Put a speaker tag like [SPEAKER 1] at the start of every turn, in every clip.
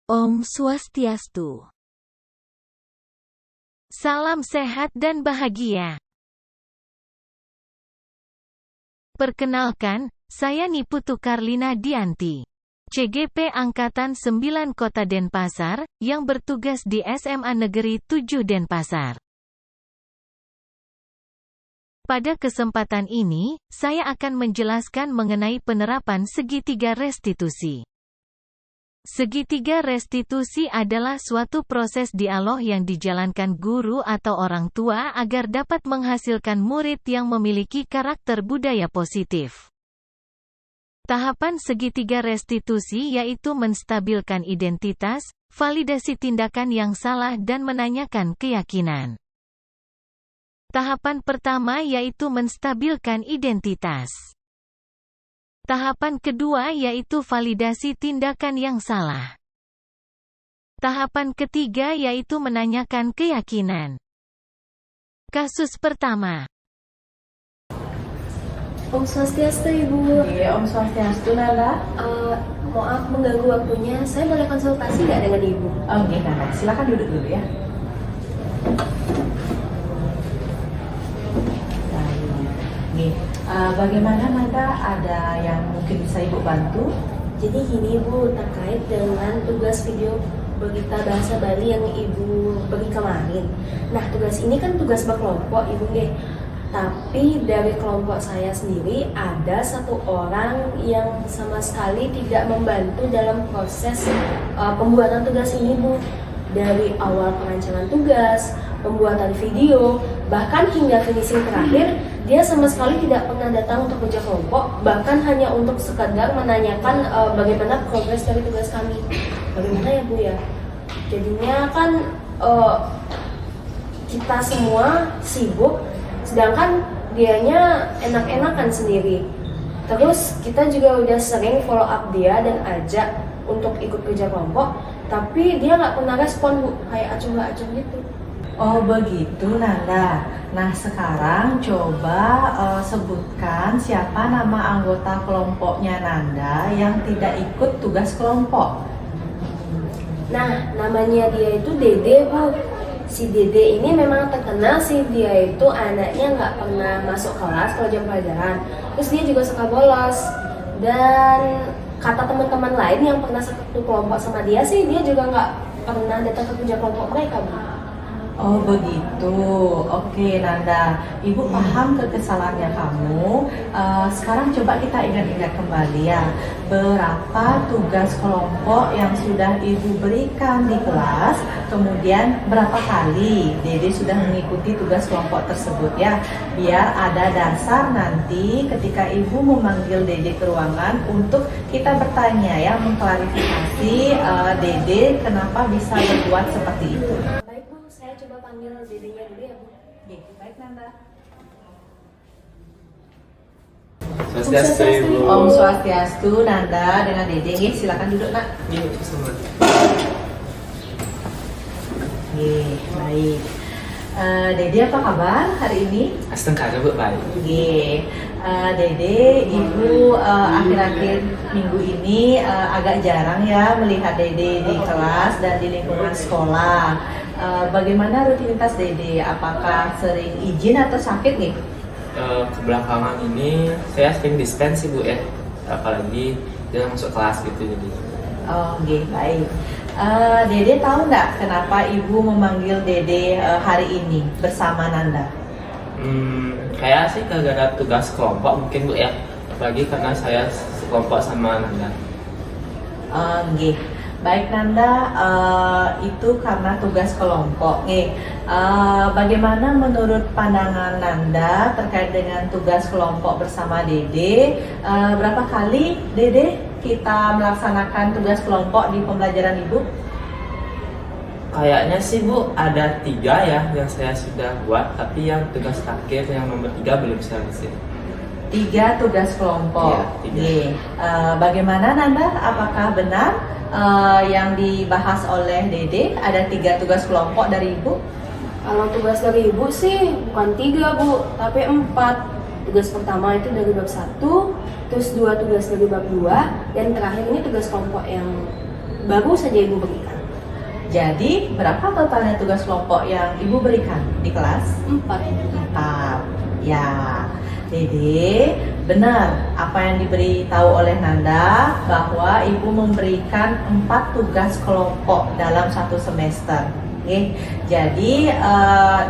[SPEAKER 1] Om Swastiastu. Salam sehat dan bahagia. Perkenalkan, saya Niputu Karlina Dianti, CGP Angkatan 9 Kota Denpasar, yang bertugas di SMA Negeri 7 Denpasar. Pada kesempatan ini, saya akan menjelaskan mengenai penerapan segitiga restitusi. Segitiga restitusi adalah suatu proses dialog yang dijalankan guru atau orang tua agar dapat menghasilkan murid yang memiliki karakter budaya positif. Tahapan segitiga restitusi yaitu menstabilkan identitas, validasi tindakan yang salah dan menanyakan keyakinan. Tahapan pertama yaitu menstabilkan identitas. Tahapan kedua yaitu validasi tindakan yang salah. Tahapan ketiga yaitu menanyakan keyakinan. Kasus pertama.
[SPEAKER 2] Om Swastiastu, Ibu.
[SPEAKER 3] Iya, Om Swastiastu, Nala.
[SPEAKER 2] Maaf mengganggu waktunya. Saya boleh konsultasi nggak dengan Ibu?
[SPEAKER 3] Oke, Nala. Silakan duduk dulu ya. Nih, bagaimana Nanda? Ada yang mungkin bisa Ibu bantu?
[SPEAKER 2] Jadi gini Bu, terkait dengan tugas video berita bahasa Bali yang Ibu beri kemarin. Nah, tugas ini kan tugas berkelompok Ibu nggih. Tapi dari kelompok saya sendiri ada satu orang yang sama sekali tidak membantu dalam proses pembuatan tugas ini Bu. Dari awal perancangan tugas, pembuatan video, bahkan hingga finishing terakhir, dia sama sekali tidak pernah datang untuk kerja kelompok, bahkan hanya untuk sekadar menanyakan bagaimana progres dari tugas kami. Bagaimana ya Bu ya? Jadinya kan kita semua sibuk, sedangkan dianya enak-enakan sendiri. Terus kita juga udah sering follow up dia dan ajak untuk ikut kerja kelompok, tapi dia nggak pernah respon Bu, kayak acung-acung gitu.
[SPEAKER 3] Oh begitu Nanda. Nah sekarang coba sebutkan siapa nama anggota kelompoknya Nanda yang tidak ikut tugas kelompok.
[SPEAKER 2] Nah namanya dia itu Dede Bu. Si Dede ini memang terkenal sih, dia itu anaknya nggak pernah masuk kelas kalau jam pelajaran. Terus dia juga suka bolos. Dan kata teman-teman lain yang pernah satu kelompok sama dia sih, dia juga nggak pernah datang ke kerja kelompok mereka Bu.
[SPEAKER 3] Oh begitu, oke Nanda, Ibu paham kekesalannya kamu. Sekarang coba kita ingat-ingat kembali ya, berapa tugas kelompok yang sudah Ibu berikan di kelas, kemudian berapa kali Dede sudah mengikuti tugas kelompok tersebut ya, biar ada dasar nanti ketika Ibu memanggil Dede ke ruangan untuk kita bertanya ya, mengklarifikasi Dede kenapa bisa berbuat seperti itu.
[SPEAKER 2] Saya coba panggil Dedenya dulu ya Bu.
[SPEAKER 3] Oke, baik Nanda.
[SPEAKER 4] Swastiastu, Ibu.
[SPEAKER 3] Om Swastiastu, Nanda dengan Dede. Silakan duduk Nak.
[SPEAKER 4] Iya, sama.
[SPEAKER 3] Baik. Dede apa kabar hari ini?
[SPEAKER 4] Astengkara Bu, baik.
[SPEAKER 3] Dede, Ibu akhir-akhir minggu ini agak jarang ya melihat Dede di kelas dan di lingkungan sekolah. Bagaimana rutinitas Dede? Apakah sering izin atau sakit nih?
[SPEAKER 4] Kebelakangan ini saya sering dispen sih Bu ya, apalagi dia masuk kelas gitu jadi.
[SPEAKER 3] Baik. Dede tahu nggak kenapa Ibu memanggil Dede hari ini bersama Nanda?
[SPEAKER 4] Kayak sih gara-gara tugas kelompok mungkin Bu ya, apalagi karena saya sekelompok sama Nanda.
[SPEAKER 3] Baik Nanda, itu karena tugas kelompok. Bagaimana menurut pandangan Nanda terkait dengan tugas kelompok bersama Dede? Berapa kali Dede kita melaksanakan tugas kelompok di pembelajaran Ibu?
[SPEAKER 4] Kayaknya sih Bu ada 3 ya yang saya sudah buat, tapi yang tugas terakhir yang nomor 3 belum saya isi.
[SPEAKER 3] 3 tugas kelompok.
[SPEAKER 4] Iya, 3.
[SPEAKER 3] Bagaimana Nanda? Apakah benar yang dibahas oleh Dede ada 3 tugas kelompok dari Ibu?
[SPEAKER 2] Kalau tugas dari Ibu sih bukan 3 Bu, tapi 4. Tugas pertama itu dari bab 1, terus 2 tugas dari bab 2, dan terakhir ini tugas kelompok yang baru saja ibu berikan.
[SPEAKER 3] Jadi berapa totalnya tugas kelompok yang ibu berikan di kelas?
[SPEAKER 2] 4.
[SPEAKER 3] 4. Ya, Dede, benar apa yang diberitahu oleh Nanda bahwa ibu memberikan 4 tugas kelompok dalam satu semester. Oke, jadi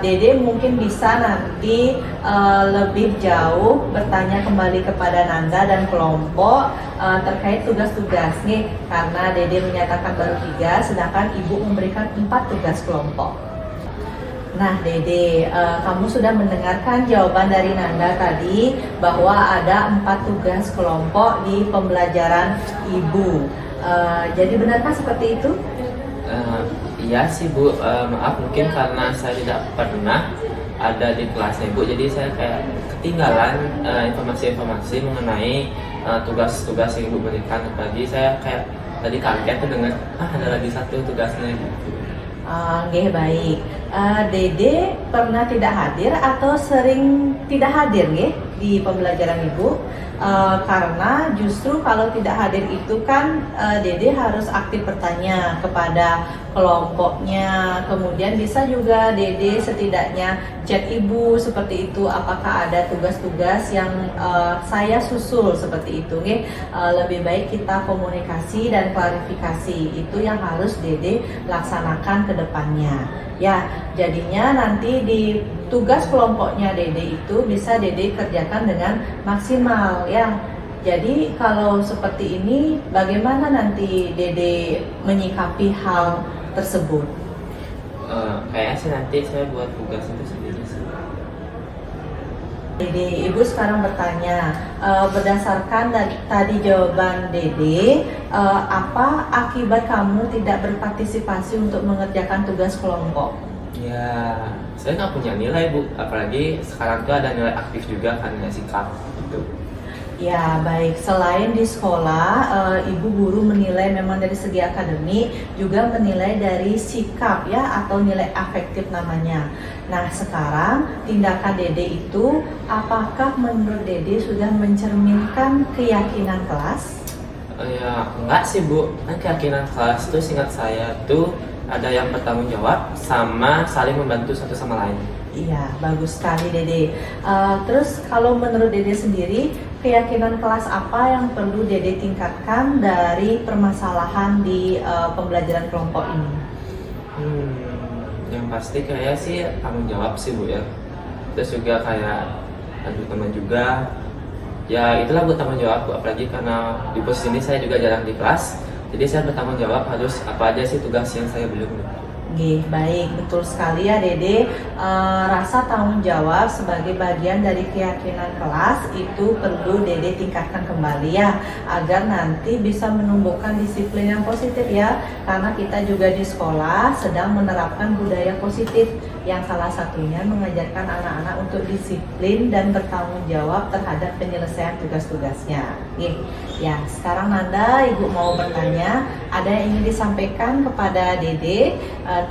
[SPEAKER 3] Dede mungkin bisa nanti lebih jauh bertanya kembali kepada Nanda dan kelompok terkait tugas-tugas nih, karena Dede menyatakan baru 3, sedangkan ibu memberikan 4 tugas kelompok. Nah, Dede, kamu sudah mendengarkan jawaban dari Nanda tadi bahwa ada 4 tugas kelompok di pembelajaran ibu. Jadi benarkah seperti itu?
[SPEAKER 4] Iya sih Bu, maaf mungkin karena saya tidak pernah ada di kelasnya Ibu, jadi saya kayak ketinggalan informasi-informasi mengenai tugas-tugas yang Ibu berikan. Apalagi saya kayak tadi kaget tuh dengar ada lagi 1 tugasnya gitu.
[SPEAKER 3] Oke, baik. Dede pernah tidak hadir atau sering tidak hadir nggih di pembelajaran ibu? Karena justru kalau tidak hadir itu kan Dede harus aktif bertanya kepada kelompoknya. Kemudian bisa juga Dede setidaknya chat ibu seperti itu, apakah ada tugas-tugas yang saya susul seperti itu nggih. Lebih baik kita komunikasi dan klarifikasi, itu yang harus Dede laksanakan ke depannya. Ya, jadinya nanti di tugas kelompoknya Dede itu bisa Dede kerjakan dengan maksimal ya. Jadi kalau seperti ini bagaimana nanti Dede menyikapi hal tersebut?
[SPEAKER 4] Kayaknya sih nanti saya buat tugas itu sendiri sih.
[SPEAKER 3] Dede, ibu sekarang bertanya, berdasarkan tadi jawaban Dede, apa akibat kamu tidak berpartisipasi untuk mengerjakan tugas kelompok?
[SPEAKER 4] Ya, saya nggak punya nilai Bu, apalagi sekarang tuh ada nilai aktif juga kan, nilai sikap gitu.
[SPEAKER 3] Ya, baik. Selain di sekolah, ibu guru menilai memang dari segi akademik, juga menilai dari sikap ya, atau nilai afektif namanya. Nah, sekarang tindakan Dede itu, apakah menurut Dede sudah mencerminkan keyakinan kelas?
[SPEAKER 4] Ya, enggak sih Bu, kan keyakinan kelas tuh seingat saya tuh ada yang bertanggung jawab sama saling membantu satu sama lain.
[SPEAKER 3] Iya, bagus sekali Dede. Terus kalau menurut Dede sendiri, keyakinan kelas apa yang perlu Dede tingkatkan dari permasalahan di pembelajaran kelompok ini?
[SPEAKER 4] Yang pasti kayak sih tanggung jawab sih Bu ya. Terus juga kayak bantu teman juga. Ya itulah Bu tanggung jawab Bu, apalagi karena di posisi ini saya juga jarang di kelas. Jadi saya bertanggung jawab harus apa aja sih tugas yang saya belum.
[SPEAKER 3] Oke, baik, betul sekali ya Dede. Rasa tanggung jawab sebagai bagian dari keyakinan kelas itu perlu Dede tingkatkan kembali ya, agar nanti bisa menumbuhkan disiplin yang positif ya. Karena kita juga di sekolah sedang menerapkan budaya positif yang salah satunya mengajarkan anak-anak untuk disiplin dan bertanggung jawab terhadap penyelesaian tugas-tugasnya. Ya, sekarang Nanda, Ibu mau bertanya, ada yang ingin disampaikan kepada Dede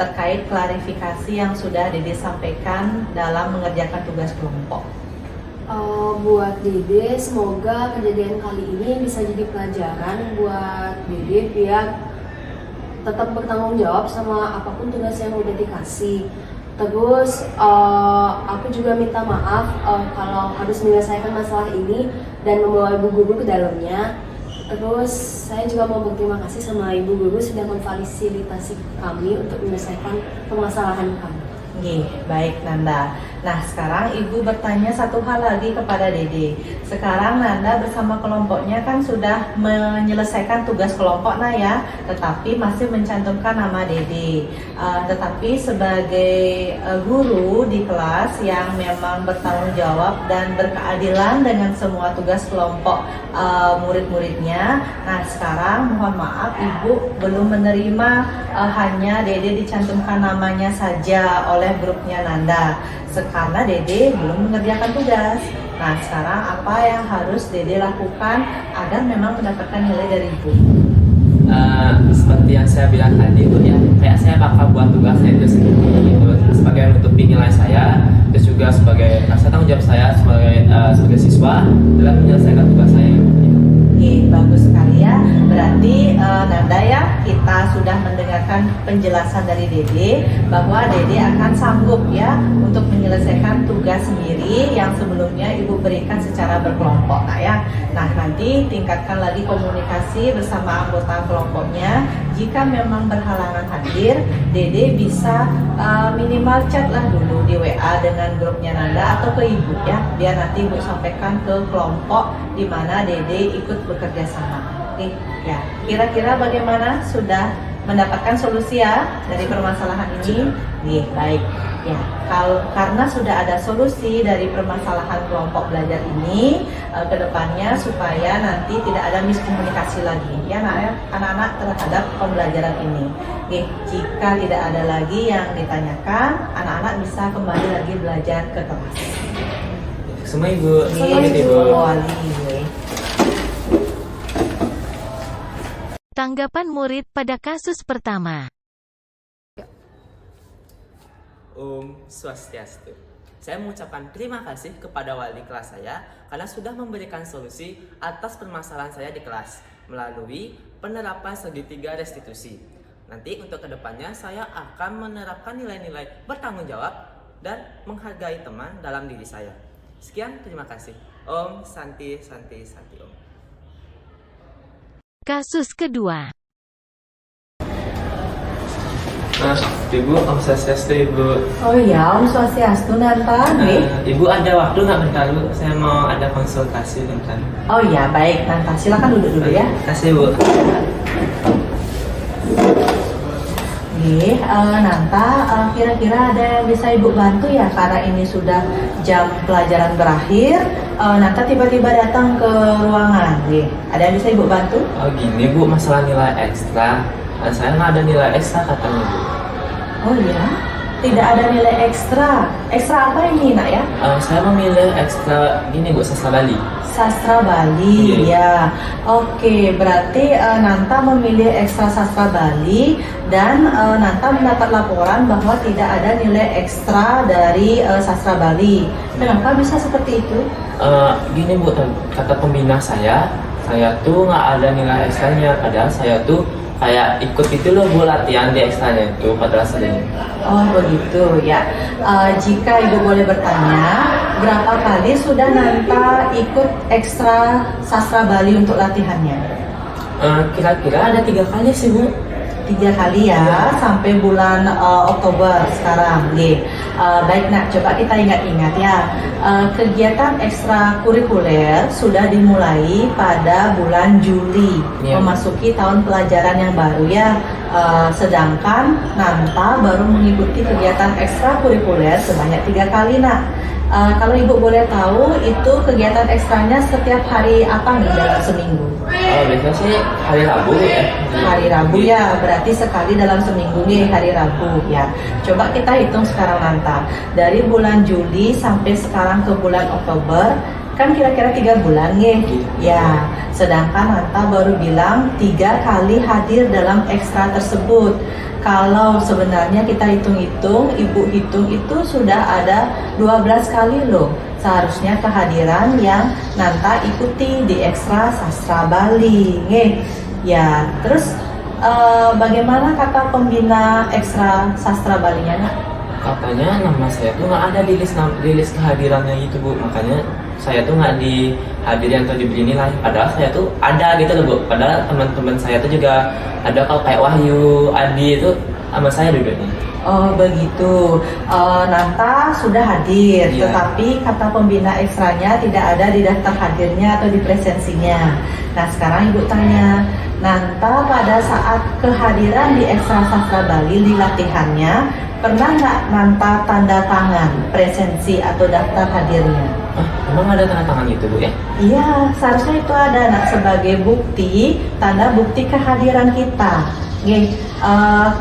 [SPEAKER 3] terkait klarifikasi yang sudah Dede sampaikan dalam mengerjakan tugas kelompok?
[SPEAKER 2] Buat Dede, semoga kejadian kali ini bisa jadi pelajaran buat Dede biar tetap bertanggung jawab sama apapun tugas yang udah dikasih. Terus aku juga minta maaf kalau harus menyelesaikan masalah ini dan membawa ibu guru ke dalamnya. Terus saya juga mau berterima kasih sama ibu guru sudah memfasilitasi kami untuk menyelesaikan permasalahan kami.
[SPEAKER 3] Baik Nanda. Nah, sekarang Ibu bertanya satu hal lagi kepada Dede. Sekarang Nanda bersama kelompoknya kan sudah menyelesaikan tugas kelompok nah ya, tetapi masih mencantumkan nama Dede. Tetapi sebagai guru di kelas yang memang bertanggung jawab dan berkeadilan dengan semua tugas kelompok murid-muridnya. Nah, sekarang mohon maaf Ibu belum menerima hanya Dede dicantumkan namanya saja oleh grupnya Nanda, karena Dede belum mengerjakan tugas. Nah, sekarang apa yang harus Dede lakukan agar memang mendapatkan nilai dari Ibu?
[SPEAKER 4] Seperti yang saya bilang tadi itu ya, kayak saya bakal buat tugasnya itu sendiri gitu, sebagai menutupi nilai saya, terus juga sebagai rasa tanggung jawab saya sebagai siswa dalam menyelesaikan tugas saya.
[SPEAKER 3] Oke, bagus sekali ya. Berarti Nanda ya, kita sudah mendengarkan penjelasan dari Dede bahwa Dede akan sanggup ya untuk menyelesaikan tugas sendiri yang sebelumnya Ibu berikan secara berkelompok ya. Nah, nanti tingkatkan lagi komunikasi bersama anggota kelompoknya. Jika memang berhalangan hadir, Dede bisa minimal chat lah dulu di WA dengan grupnya Nanda atau ke Ibu ya, biar nanti Ibu sampaikan ke kelompok di mana Dede ikut bekerja sama. Oke, ya. Kira-kira bagaimana? Sudah mendapatkan solusi ya dari permasalahan ini? Nih, baik. Ya, karena sudah ada solusi dari permasalahan kelompok belajar ini, kedepannya supaya nanti tidak ada miskomunikasi lagi ya anak-anak terhadap pembelajaran ini. Oke, jika tidak ada lagi yang ditanyakan, anak-anak bisa kembali lagi belajar ke kelas.
[SPEAKER 4] Semua Ibu.
[SPEAKER 3] Ibu.
[SPEAKER 1] Tanggapan murid pada kasus pertama.
[SPEAKER 5] Om Swastiastu. Saya mengucapkan terima kasih kepada wali kelas saya karena sudah memberikan solusi atas permasalahan saya di kelas melalui penerapan segitiga restitusi. Nanti untuk kedepannya saya akan menerapkan nilai-nilai bertanggung jawab dan menghargai teman dalam diri saya. Sekian, terima kasih. Om Santi Santi Santi Om.
[SPEAKER 1] Kasus kedua.
[SPEAKER 4] Ibu, Om Swastiastu Ibu.
[SPEAKER 3] Oh iya, Om Swastiastu Nanda.
[SPEAKER 4] Ibu ada waktu nggak bentar Bu? Saya mau ada konsultasi bentar.
[SPEAKER 3] Oh iya, baik Nanda. Silakan duduk dulu ya.
[SPEAKER 4] Terima kasih Bu.
[SPEAKER 3] Nih, Nanta, kira-kira ada yang bisa Ibu bantu ya? Karena ini sudah jam pelajaran berakhir, Nanta tiba-tiba datang ke ruangan. Nih, ada yang bisa Ibu bantu?
[SPEAKER 4] Oh gini Bu, masalah nilai ekstra. Saya nggak ada nilai ekstra katanya Bu.
[SPEAKER 3] Oh iya? Tidak ada nilai ekstra. Ekstra apa ini nak ya?
[SPEAKER 4] Saya memilih ekstra gini Bu, sastra Bali.
[SPEAKER 3] Sastra Bali, ya. Oke, berarti Nanta memilih ekstra sastra Bali dan Nanta mendapat laporan bahwa tidak ada nilai ekstra dari sastra Bali. Kenapa bisa seperti itu?
[SPEAKER 4] Gini Bu, kata pembina saya tuh nggak ada nilai ekstranya. Padahal saya tuh kayak ikut itu loh Bu, latihan di ekstranya itu padahal sedang.
[SPEAKER 3] Oh begitu ya. Jika Ibu boleh bertanya, berapa kali sudah Nanta ikut ekstra sastra Bali untuk latihannya?
[SPEAKER 4] Kira-kira ada 3 kali sih Bu.
[SPEAKER 3] 3 kali ya, sampai bulan Oktober sekarang. Baik nak, coba kita ingat-ingat ya. Kegiatan ekstrakurikuler sudah dimulai pada bulan Juli, memasuki tahun pelajaran yang baru ya. Sedangkan Nanta baru mengikuti kegiatan ekstrakurikuler sebanyak 3 kali nak. Kalau Ibu boleh tahu, itu kegiatan ekstranya setiap hari apa nih dalam seminggu?
[SPEAKER 4] Biasanya sih hari Rabu ya.
[SPEAKER 3] Hari Rabu ya, berarti sekali dalam seminggu nih hari Rabu ya. Coba kita hitung sekarang Nanta. Dari bulan Juli sampai sekarang ke bulan Oktober, kan kira-kira 3 bulan nih. Ya, sedangkan Nanta baru bilang 3 kali hadir dalam ekstra tersebut. Kalau sebenarnya kita hitung-hitung, Ibu hitung itu sudah ada 12 kali loh seharusnya kehadiran yang Nanta ikuti di ekstra sastra Bali. Ya, terus bagaimana kata pembina ekstra sastra Balinya nak?
[SPEAKER 4] Katanya nama saya tuh nggak ada di list kehadirannya gitu Bu, makanya saya tuh nggak dihadirin atau diberi nilai. Padahal saya tuh ada gitu loh Bu. Padahal teman-teman saya tuh juga ada, kalau kayak Wahyu, Adi itu sama saya duduknya.
[SPEAKER 3] Oh begitu. Nanta sudah hadir, tetapi kata pembina ekstranya tidak ada di daftar hadirnya atau di presensinya. Nah sekarang Ibu tanya, Nanta pada saat kehadiran di ekstra sastra Bali di latihannya, pernah nggak Nanta tanda tangan presensi atau daftar hadirnya?
[SPEAKER 4] Emang ada tanda tangan gitu Bu ya?
[SPEAKER 3] Iya, seharusnya itu ada nak sebagai bukti, tanda bukti kehadiran kita.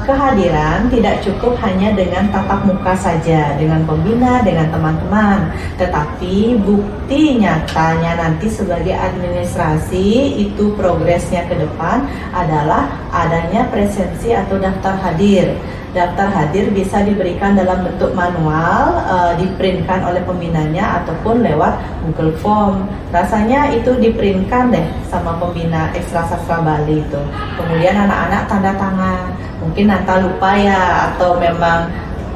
[SPEAKER 3] Kehadiran tidak cukup hanya dengan tatap muka saja, dengan pembina, dengan teman-teman, tetapi bukti nyatanya nanti sebagai administrasi itu progresnya ke depan adalah adanya presensi atau daftar hadir. Daftar hadir bisa diberikan dalam bentuk manual, diprintkan oleh pembinanya ataupun lewat Google Form. Rasanya itu diprintkan deh sama pembina Ekstra Sastra Bali itu. Kemudian anak-anak tanda tangan. Mungkin Nanta lupa ya, atau memang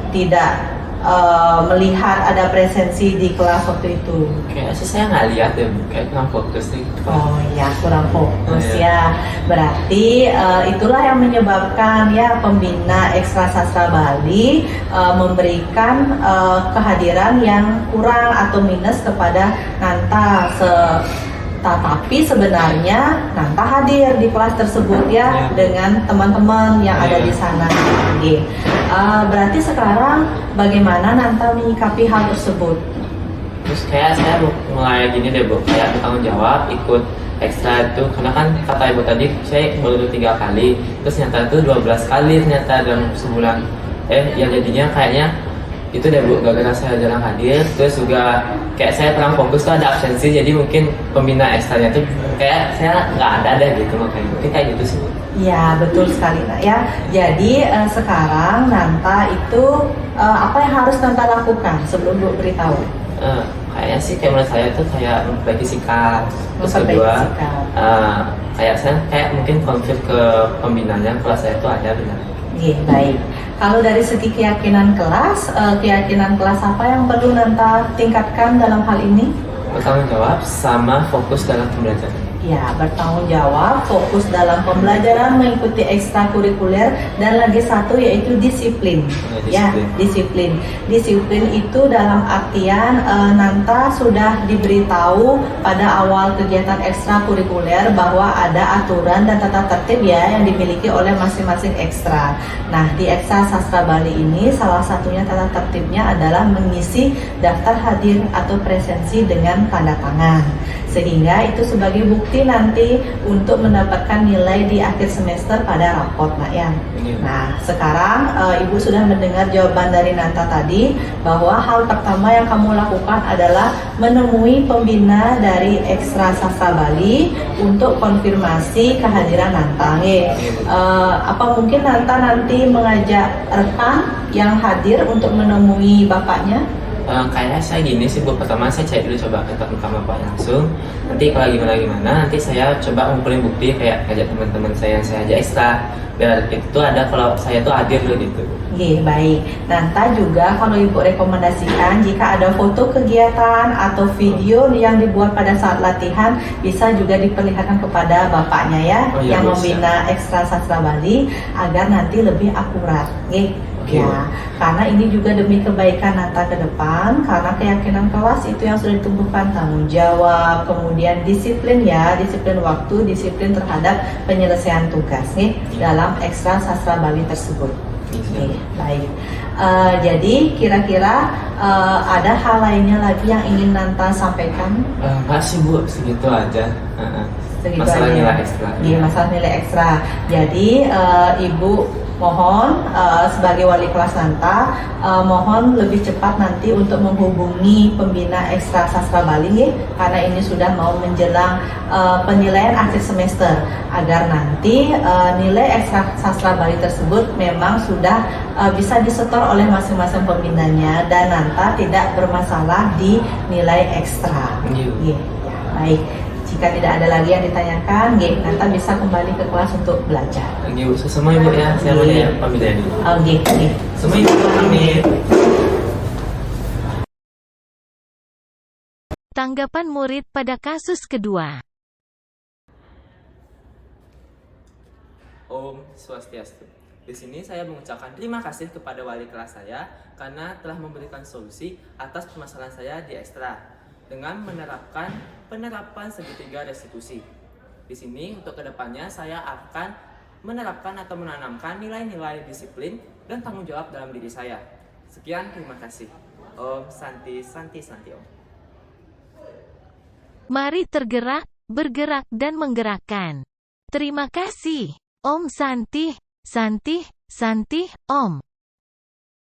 [SPEAKER 3] tidak melihat ada presensi di kelas waktu itu.
[SPEAKER 4] Kayaknya sih saya nggak lihat ya, Bu. Kayak kurang fokus nih.
[SPEAKER 3] Oh ya, kurang fokus ya. Berarti itulah yang menyebabkan ya pembina Ekstra Sastra Bali memberikan kehadiran yang kurang atau minus kepada Nanta. Tetapi sebenarnya Nanta hadir di kelas tersebut ya, dengan teman-teman yang ada di sana. Oke. Berarti sekarang bagaimana Nanta menyikapi hal tersebut?
[SPEAKER 4] Terus kayak saya mulai gini deh, Bu, kayak bertanggung jawab ikut ekstra itu, karena kan kata Ibu tadi saya baru 3 kali, terus ternyata itu 12 kali ternyata dalam sebulan. Ya jadinya kayaknya itu deh, Bu, gara-gara saya jarang hadir, terus juga kayak saya kurang fokus tuh ada absensi, jadi mungkin pembina ekstranya tuh kayak saya nggak ada deh gitu, makanya mungkin kayak gitu sih, Bu.
[SPEAKER 3] Ya, betul sekali nak ya. Jadi sekarang Nanta itu apa yang harus Nanta lakukan sebelum Bu beritahu?
[SPEAKER 4] Kayaknya sih kayak menurut saya tuh kayak memperbaiki sikap. Terus
[SPEAKER 3] Memperbaiki
[SPEAKER 4] kedua,
[SPEAKER 3] sikap.
[SPEAKER 4] kayak saya kayak mungkin konflik ke pembinanya kalau saya tuh ada benar.
[SPEAKER 3] Iya, baik. Kalau dari segi keyakinan kelas apa yang perlu Nanta tingkatkan dalam hal ini?
[SPEAKER 4] Bertanggung jawab sama fokus dalam pembelajaran.
[SPEAKER 3] Ya, bertanggung jawab, fokus dalam pembelajaran, mengikuti ekstrakurikuler, dan lagi satu yaitu disiplin. Ya, disiplin. Disiplin itu dalam artian Nanta sudah diberitahu pada awal kegiatan ekstrakurikuler bahwa ada aturan dan tata tertib ya yang dimiliki oleh masing-masing ekstra. Nah, di Ekstra Sastra Bali ini salah satunya tata tertibnya adalah mengisi daftar hadir atau presensi dengan tanda tangan. Sehingga itu sebagai bukti nanti untuk mendapatkan nilai di akhir semester pada raport, Nak ya. Nah, sekarang Ibu sudah mendengar jawaban dari Nanta tadi bahwa hal pertama yang kamu lakukan adalah menemui pembina dari Ekstra Sastra Bali untuk konfirmasi kehadiran Nanta. Apa mungkin Nanta nanti mengajak rekan yang hadir untuk menemui bapaknya?
[SPEAKER 4] Kayaknya saya gini sih, Bu, pertama saya cek dulu coba ke muka Bapak langsung. Nanti kalau gimana nanti saya coba ngumpulin bukti kayak ajak teman-teman saya yang saya ajak ekstra, biar itu ada kalau saya tuh hadir dulu gitu.
[SPEAKER 3] Oke, baik. Nanta juga kalau Ibu rekomendasikan jika ada foto kegiatan atau video yang dibuat pada saat latihan bisa juga diperlihatkan kepada bapaknya ya, yang membina Ekstra Sastra Bali agar nanti lebih akurat. Ya, karena ini juga demi kebaikan Nanta ke depan, karena keyakinan kelas itu yang sudah ditumbuhkan, tanggung jawab, kemudian disiplin ya, disiplin waktu, disiplin terhadap penyelesaian tugas dalam Ekstra Sastra Bali tersebut. Baik. Jadi kira-kira ada hal lainnya lagi yang ingin Nanta sampaikan?
[SPEAKER 4] Masih, Bu, segitu aja. Masalah
[SPEAKER 3] aja.
[SPEAKER 4] Nilai ekstra.
[SPEAKER 3] Iya, masalah nilai ekstra. Jadi Ibu mohon sebagai wali kelas Nanta mohon lebih cepat nanti untuk menghubungi pembina Ekstra Sastra Bali karena ini sudah mau menjelang penilaian akhir semester agar nanti nilai Ekstra Sastra Bali tersebut memang sudah bisa disetor oleh masing-masing pembinanya dan Nanta tidak bermasalah di nilai ekstra. Baik. Jika tidak ada lagi yang ditanyakan, Nanta bisa kembali ke kelas untuk belajar.
[SPEAKER 4] Semua Ibu ya, saya mau pamit dulu. Semua Ibu pamit.
[SPEAKER 1] Tanggapan murid pada kasus kedua.
[SPEAKER 5] Om Swastiastu. Di sini saya mengucapkan terima kasih kepada wali kelas saya karena telah memberikan solusi atas permasalahan saya di ekstra dengan penerapan segitiga restitusi. Di sini untuk kedepannya saya akan menerapkan atau menanamkan nilai-nilai disiplin dan tanggung jawab dalam diri saya. Sekian, terima kasih. Om Santi Om.
[SPEAKER 1] Mari tergerak, bergerak dan menggerakkan. Terima kasih, Om Santi. Santih, Santih, Om.